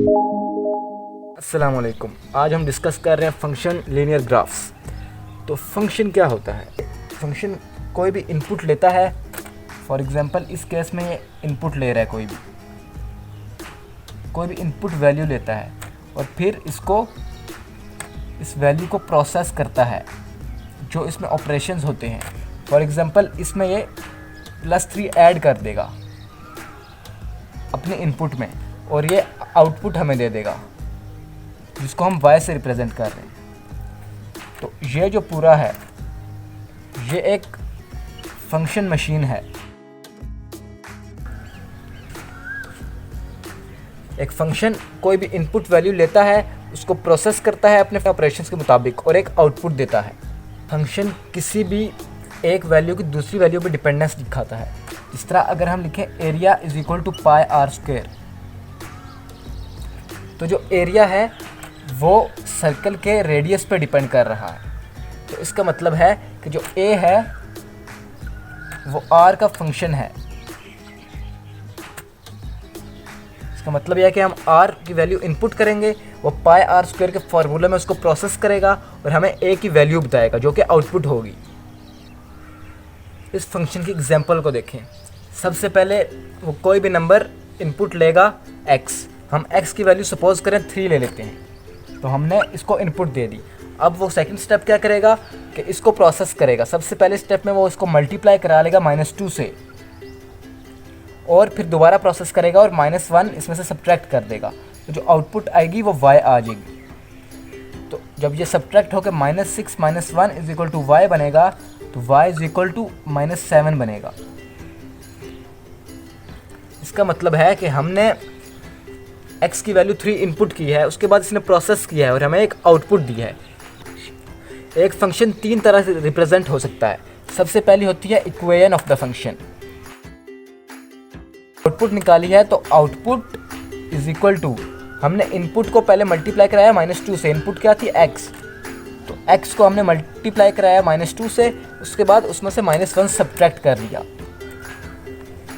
अस्सलाम वालेकुम। आज हम डिस्कस कर रहे हैं फंक्शन लीनियर ग्राफ्स। तो फंक्शन क्या होता है? फंक्शन कोई भी इनपुट लेता है। फॉर एग्जांपल इस केस में ये इनपुट ले रहा है, कोई भी इनपुट वैल्यू लेता है और फिर इस वैल्यू को प्रोसेस करता है, जो इसमें ऑपरेशंस होते हैं। फॉर एग्जांपल इसमें ये +3 ऐड कर देगा अपने इनपुट में और ये आउटपुट हमें दे देगा, जिसको हम y से रिप्रेजेंट कर रहे हैं। तो ये जो पूरा है ये एक फंक्शन मशीन है। एक फंक्शन कोई भी इनपुट वैल्यू लेता है, उसको प्रोसेस करता है अपने ऑपरेशंस के मुताबिक और एक आउटपुट देता है। फंक्शन किसी भी एक वैल्यू की दूसरी वैल्यू पे डिपेंडेंस दिखाता है। जिस तरह अगर हम लिखें एरिया = πr², तो जो एरिया है वो सर्कल के रेडियस पे डिपेंड कर रहा है। तो इसका मतलब है कि जो a है वो r का फंक्शन है। इसका मतलब यह है कि हम r की वैल्यू इनपुट करेंगे, वो πr² के फार्मूले में उसको प्रोसेस करेगा और हमें a की वैल्यू बताएगा, जो कि आउटपुट होगी। इस फंक्शन की एग्जांपल को देखें। सबसे पहले वो कोई भी नंबर इनपुट लेगा x। हम x की वैल्यू सपोज करें 3 ले लेते हैं, तो हमने इसको इनपुट दे दी। अब वो सेकंड स्टेप क्या करेगा कि इसको प्रोसेस करेगा। सबसे पहले स्टेप में वो इसको मल्टीप्लाई करा लेगा -2 से, और फिर दोबारा प्रोसेस करेगा और -1 इसमें से सब्ट्रैक्ट कर देगा। तो जो आउटपुट आएगी वो y आ जाएगी। तो जब ये सब्ट्रैक्ट होकर -6 - 1 = y बनेगा, तो y = -7 बनेगा। इसका मतलब है कि हमने x की वैल्यू 3 इनपुट की है, उसके बाद इसने प्रोसेस किया है और हमें एक आउटपुट दिया है। एक फंक्शन 3 तरह से रिप्रेजेंट हो सकता है। सबसे पहली होती है equation of the function. Output निकाली है तो आउटपुट = हमने इनपुट को पहले मल्टीप्लाई कराया -2 से। इनपुट क्या थी? x। तो x को हमने मल्टीप्लाई कराया -2 से, उसके बाद उसमें से -1 सब्ट्रैक्ट कर लिया।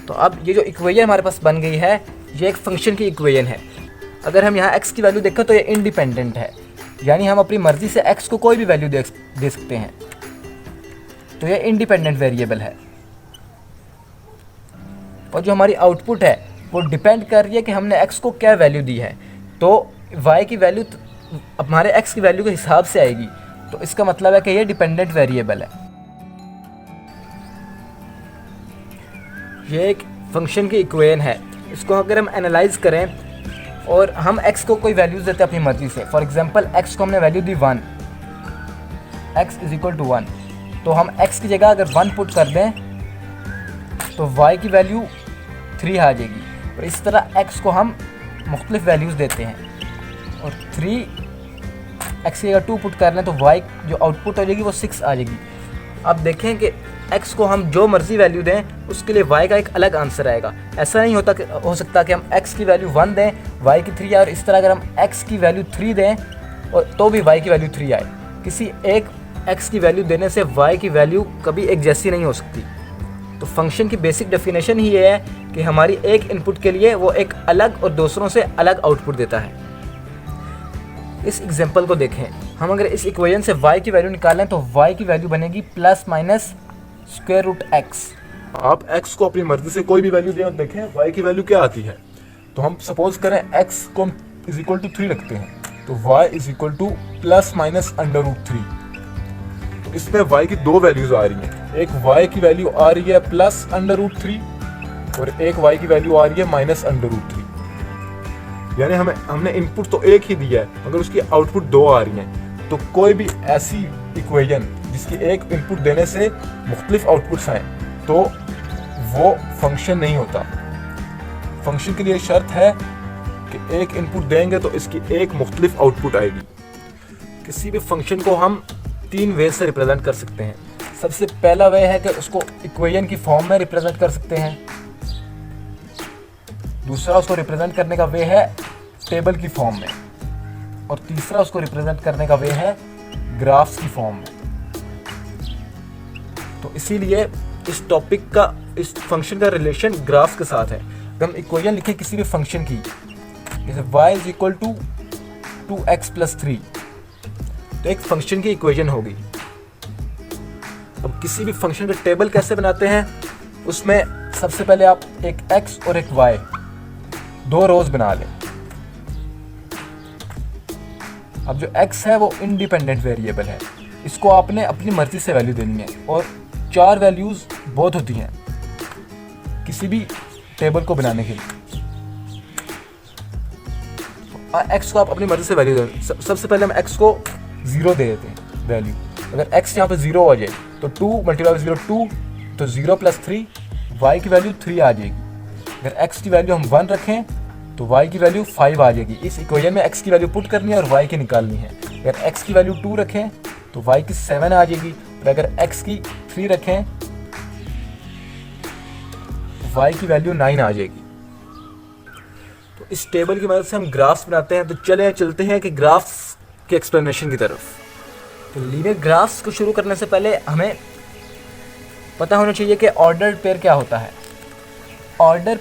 तो अब ये जो इक्वेशन हमारे पास बन गई है, ये एक फंक्शन की इक्वेशन है। अगर हम यहाँ x की वैल्यू देखें तो ये इंडिपेंडेंट है, यानी हम अपनी मर्जी से x को कोई भी वैल्यू दे सकते हैं। तो ये इंडिपेंडेंट वेरिएबल है। और जो हमारी आउटपुट है वो डिपेंड कर रही है कि हमने x को क्या वैल्यू दी है। तो y की वैल्यू हमारे x की वैल्यू के हिसाब से आएगी। तो इसका मतलब है कि ये डिपेंडेंट वेरिएबल है। ये एक फंक्शन की इक्वेशन है। इसको अगर हम एनालाइज करें और हम x को कोई वैल्यूज़ देते हैं अपनी मर्जी से। फॉर एग्जांपल x को हमने वैल्यू दी 1, x = 1। तो हम x की जगह अगर 1 पुट कर दें तो y की वैल्यू 3 आ जाएगी। और इस तरह x को हम मुख्तलिफ वैल्यूज़ देते हैं, और 3 x की जगह 2 पुट कर लें तो y जो आउटपुट हो जाएगी वो 6 आ जाएगी। अब देखें कि x को हम जो मर्ज़ी वैल्यू दें उसके लिए y का एक अलग आंसर आएगा। ऐसा नहीं हो सकता कि हम x की वैल्यू 1 दें, y की 3 आए, और इस तरह अगर हम x की वैल्यू 3 दें और तो भी y की वैल्यू 3 आए। किसी एक x की वैल्यू देने से y की वैल्यू कभी एक जैसी नहीं हो सकती। तो फंक्शन की बेसिक डेफिनेशन ही ये है कि हमारी एक इनपुट के लिए वो एक अलग और दूसरों से अलग आउटपुट देता है। इस एग्जांपल को देखें। हम अगर इस इक्वेशन से y की वैल्यू निकालें तो y की वैल्यू बनेगी ±√x। आप x को अपनी मर्जी से कोई भी वैल्यू दें और देखें y की वैल्यू क्या आती है। तो हम सपोज करें x को = 3 रखते हैं, तो y = ±√3। तो इसमें y की 2 वैल्यूज आ रही हैं। एक y की वैल्यू आ रही है +√3 और एक y की वैल्यू आ रही है -√3। यानी हमने इनपुट तो एक ही दिया है मगर उसकी आउटपुट 2 आ रही हैं। तो कोई भी ऐसी इक्वेशन जिसकी एक इनपुट देने से मुख्तलिफ आउटपुट्स हैं, तो वो फंक्शन नहीं होता। फंक्शन के लिए शर्त है कि एक इनपुट देंगे तो इसकी एक मुख्तलिफ आउटपुट आएगी। किसी भी फंक्शन को हम 3 वे से रिप्रेजेंट कर सकते हैं। सबसे पहला वे है कि उसको इक्वेशन की फॉर्म में रिप्रेजेंट कर सकते हैं। दूसरा उसको रिप्रेजेंट करने का वे है टेबल की फॉर्म में, और तीसरा उसको रिप्रेजेंट करने का वे है ग्राफ्स की फॉर्म में। तो इसीलिए इस फंक्शन का रिलेशन ग्राफ के साथ है। अगर हम इक्वेशन लिखें किसी भी फंक्शन की जैसे y is equal to 2x plus 3, तो एक फंक्शन की इक्वेशन होगी। अब किसी भी फंक्शन का टेबल कैसे बनाते हैं, उसमें सबसे पहले आप एक x और एक y, दो रोज बना लें। अब जो x है वो इंडिपेंडेंट वेरिएबल है, इसको आपने अपनी मर्जी से वैल्यू देनी है, और 4 वैल्यूज बहुत होती हैं किसी भी टेबल को बनाने के लिए। x को आप अपनी मर्जी से वैल्यू दें। सबसे पहले हम x को 0 दे देते हैं वैल्यू। अगर x यहाँ पे 0 आ जाए तो 2 मल्टीप्लाई 0 2, तो 0 प्लस 3, y की वैल्यू 3 आ जाएगी। अगर x की वैल्यू हम 1 रखें तो y की वैल्यू 5 आ जाएगी। इस इक्वेशन में x की वैल्यू पुट करनी है और y की निकालनी है। अगर x की वैल्यू 2 रखें तो y की 7 आ जाएगी, और अगर x की 3 रखें तो y की वैल्यू 9 आ जाएगी। तो इस टेबल की मदद से हम ग्राफ्स बनाते हैं। तो चलते हैं कि ग्राफ्स के एक्सप्लेनेशन की तरफ। तो लीनियर ग्राफ्स को शुरू करने से पहले हमें पता होना चाहिए कि ऑर्डर्ड पेयर क्या होता है। ऑर्डर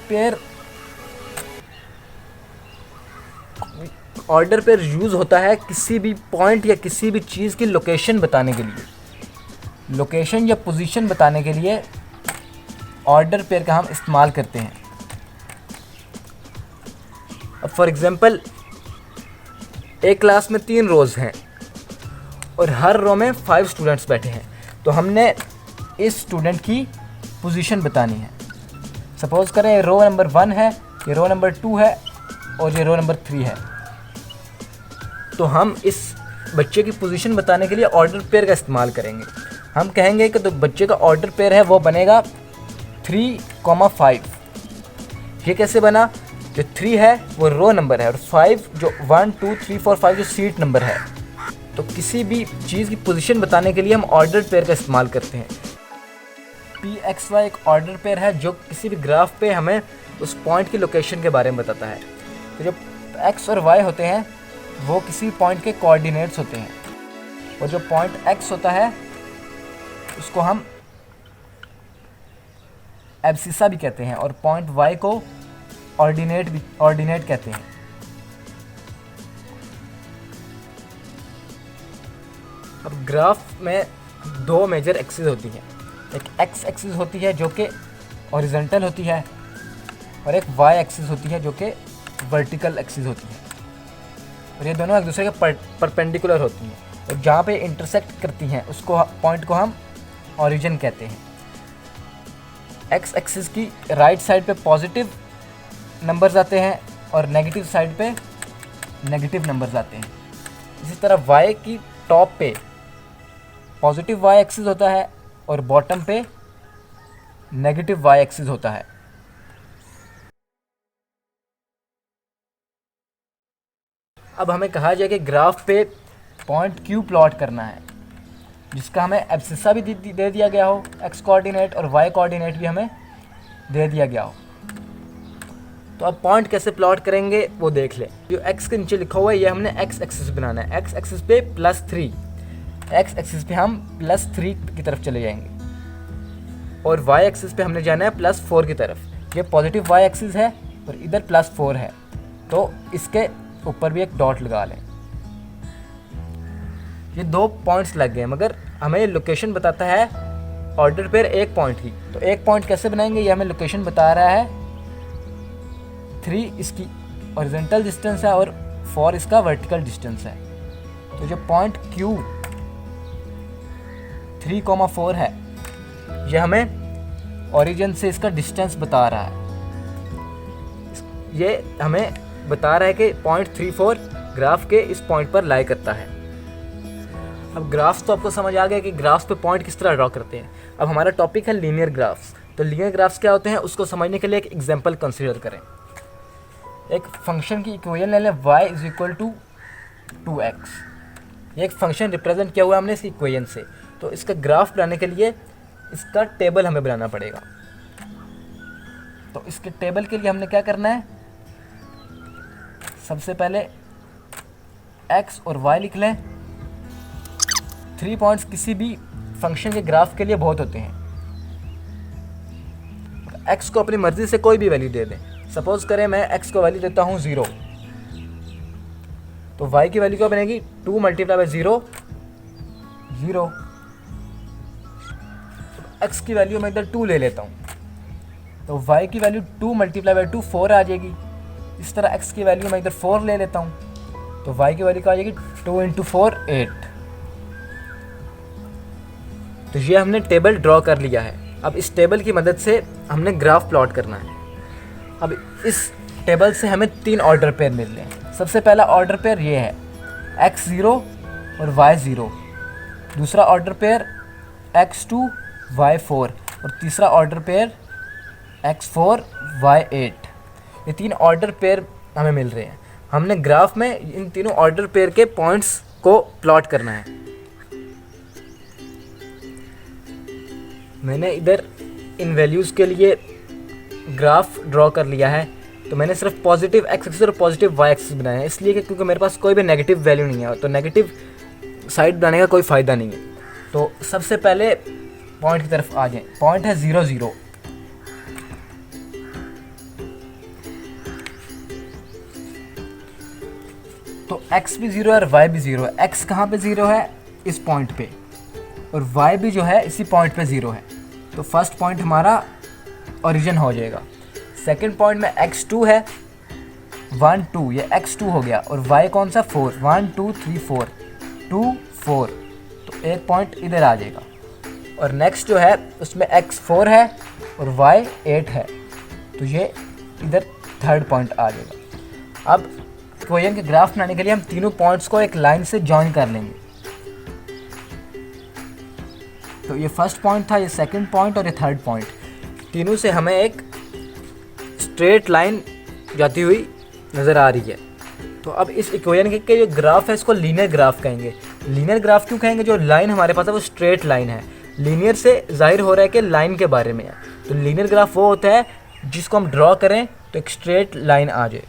पेयर यूज़ होता है किसी भी पॉइंट या किसी भी चीज़ की लोकेशन बताने के लिए। लोकेशन या पोजीशन बताने के लिए ऑर्डर पेयर का हम इस्तेमाल करते हैं। अब फॉर एग्जांपल एक क्लास में 3 रोज़ हैं और हर रो में 5 स्टूडेंट्स बैठे हैं, तो हमने इस स्टूडेंट की पोजीशन बतानी है। सपोज़ करें ये रो नंबर 1 है, ये रो नंबर 2 है और ये रो नंबर 3 है। तो हम इस बच्चे की पोजीशन बताने के लिए ऑर्डर पेयर का इस्तेमाल करेंगे। हम कहेंगे कि तो बच्चे का ऑर्डर पेयर है वो बनेगा 3,5। ये कैसे बना? जो 3 है वो रो नंबर है और 5 जो 1 2 3 4 5 जो सीट नंबर है। तो किसी भी चीज़ की पोजीशन बताने के लिए हम ऑर्डर पेयर का इस्तेमाल करते हैं। PXY एक ऑर्डर पेयर है जो किसी भी ग्राफ पे हमें उस पॉइंट की लोकेशन के बारे में बताता है। तो जो x और y होते हैं वो किसी पॉइंट के कोऑर्डिनेट्स होते हैं, और जो पॉइंट x होता है उसको हम एब्सिसा भी कहते हैं, और पॉइंट y को ऑर्डिनेट कहते हैं। अब ग्राफ में 2 मेजर एक्सिस होती हैं। एक x एक्सिस होती है जो कि हॉरिजॉन्टल होती है, और एक y एक्सिस होती है जो कि वर्टिकल एक्सिस होती है, और ये दोनों एक दूसरे के परपेंडिकुलर होती हैं, और जहाँ पे इंटरसेक्ट करती हैं उसको पॉइंट को हम ओरिजिन कहते हैं। x एक्सिस की राइट साइड पे पॉजिटिव नंबर्स आते हैं और नेगेटिव साइड पे नेगेटिव नंबर्स आते हैं। इसी तरह y की टॉप पे पॉजिटिव y एक्सिस होता है और बॉटम पे नेगेटिव y एक्सिस होता है। अब हमें कहा जाए कि ग्राफ पे पॉइंट Q प्लॉट करना है, जिसका हमें एब्सिसा भी दे दिया गया हो, x कोऑर्डिनेट, और y कोऑर्डिनेट भी हमें दे दिया गया हो। तो अब पॉइंट कैसे प्लॉट करेंगे वो देख लें। जो x के नीचे लिखा हुआ है ये हमने x एक्सिस बनाना है। x एक्सिस पे +3, x एक्सिस पे हम +3 की तरफ चले जाएंगे, और y एक्सिस पे हमने जाना है +4 की तरफ। ये पॉजिटिव y एक्सिस है और इधर +4 है, तो इसके ऊपर भी एक डॉट लगा लें। ये 2 पॉइंट्स लग गए, मगर हमें लोकेशन बताता है ऑर्डर पेयर एक पॉइंट की। तो एक पॉइंट कैसे बनाएंगे, ये हमें लोकेशन बता रहा है। 3 इसकी हॉरिजॉन्टल डिस्टेंस है और 4 इसका वर्टिकल डिस्टेंस है। तो जो पॉइंट Q 3,4 है ये हमें ओरिजिन से इसका डिस्टेंस बता रहा है। ये हमें बता रहा है कि पॉइंट 3,4 ग्राफ के इस पॉइंट पर लाई करता है। अब ग्राफ्स तो आपको समझ आ गया कि ग्राफ्स पे पॉइंट किस तरह ड्रॉ करते हैं। अब हमारा टॉपिक है लीनियर ग्राफ्स। तो लीनियर ग्राफ्स क्या होते हैं उसको समझने के लिए एक एग्जांपल कंसीडर करें। एक फंक्शन की इक्वेशन ले लें y is equal to 2x। ये एक फंक्शन रिप्रेजेंट किया हुआ है हमने इसकी इक्वेशन से। तो इसका ग्राफ बनाने के लिए इसका टेबल हमें बनाना पड़ेगा। तो इसके टेबल के लिए हमने क्या करना है, सबसे पहले x और y लिख लें। 3 पॉइंट्स किसी भी फंक्शन के ग्राफ के लिए बहुत होते हैं। x को अपनी मर्जी से कोई भी वैल्यू दे दें। सपोज करें मैं x को वैल्यू देता हूँ 0, तो y की वैल्यू क्या बनेगी 2 मल्टीप्लाई बाई 0 0। x की वैल्यू मैं इधर 2 ले लेता हूँ, तो y की वैल्यू 2 मल्टीप्लाई बाई 2 4 आ जाएगी। इस तरह x की वैल्यू मैं इधर 4 ले लेता हूँ, तो y की वैल्यू क्या आ जाएगी 2 इंटू 4 8। तो ये हमने टेबल ड्रॉ कर लिया है। अब इस टेबल की मदद से हमने ग्राफ प्लॉट करना है। अब इस टेबल से हमें 3 ऑर्डर पेयर मिल रहे हैं। सबसे पहला ऑर्डर पेयर ये है x0 और y0, दूसरा ऑर्डर पेयर x2 y4 और तीसरा ऑर्डर पेयर x4 y8। ये 3 ऑर्डर पेयर हमें मिल रहे हैं। हमने ग्राफ में इन तीनों ऑर्डर पेयर के पॉइंट्स को प्लॉट करना है। मैंने इधर इन वैल्यूज़ के लिए ग्राफ ड्रॉ कर लिया है, तो मैंने सिर्फ पॉजिटिव एक्स एक्सिस और पॉजिटिव वाई एक्सिस बनाया है, इसलिए कि क्योंकि मेरे पास कोई भी नेगेटिव वैल्यू नहीं है, तो नेगेटिव साइड बनाने का कोई फ़ायदा नहीं है। तो सबसे पहले पॉइंट की तरफ आ जाएं। पॉइंट है 0 0। तो x भी 0 है और y भी 0 है। x कहाँ पे 0 है? इस पॉइंट पे, और y भी जो है इसी पॉइंट पे 0 है। तो फर्स्ट पॉइंट हमारा ओरिजिन हो जाएगा। सेकंड पॉइंट में x2 है 1 2, ये x2 हो गया, और y कौन सा 4 1 2 3 4 2 4, तो एक पॉइंट इधर आ जाएगा। और नेक्स्ट जो है उसमें x4 है और y 8 है, तो ये इधर थर्ड पॉइंट आ जाएगा। अब इक्वेशन के ग्राफ बनाने के लिए हम तीनों पॉइंट्स को एक लाइन से जॉइन कर लेंगे। तो ये फर्स्ट पॉइंट था, ये सेकंड पॉइंट और ये थर्ड पॉइंट, तीनों से हमें एक स्ट्रेट लाइन जाती हुई नज़र आ रही है। तो अब इस इक्वेशन के जो ग्राफ है इसको लीनियर ग्राफ कहेंगे। लीनियर ग्राफ क्यों कहेंगे? जो लाइन हमारे पास है वो स्ट्रेट लाइन है। लीनियर से जाहिर हो रहा है कि लाइन के बारे में है। तो लीनियर ग्राफ वो होता है जिसको हम ड्रॉ करें तो एक स्ट्रेट लाइन आ जाए।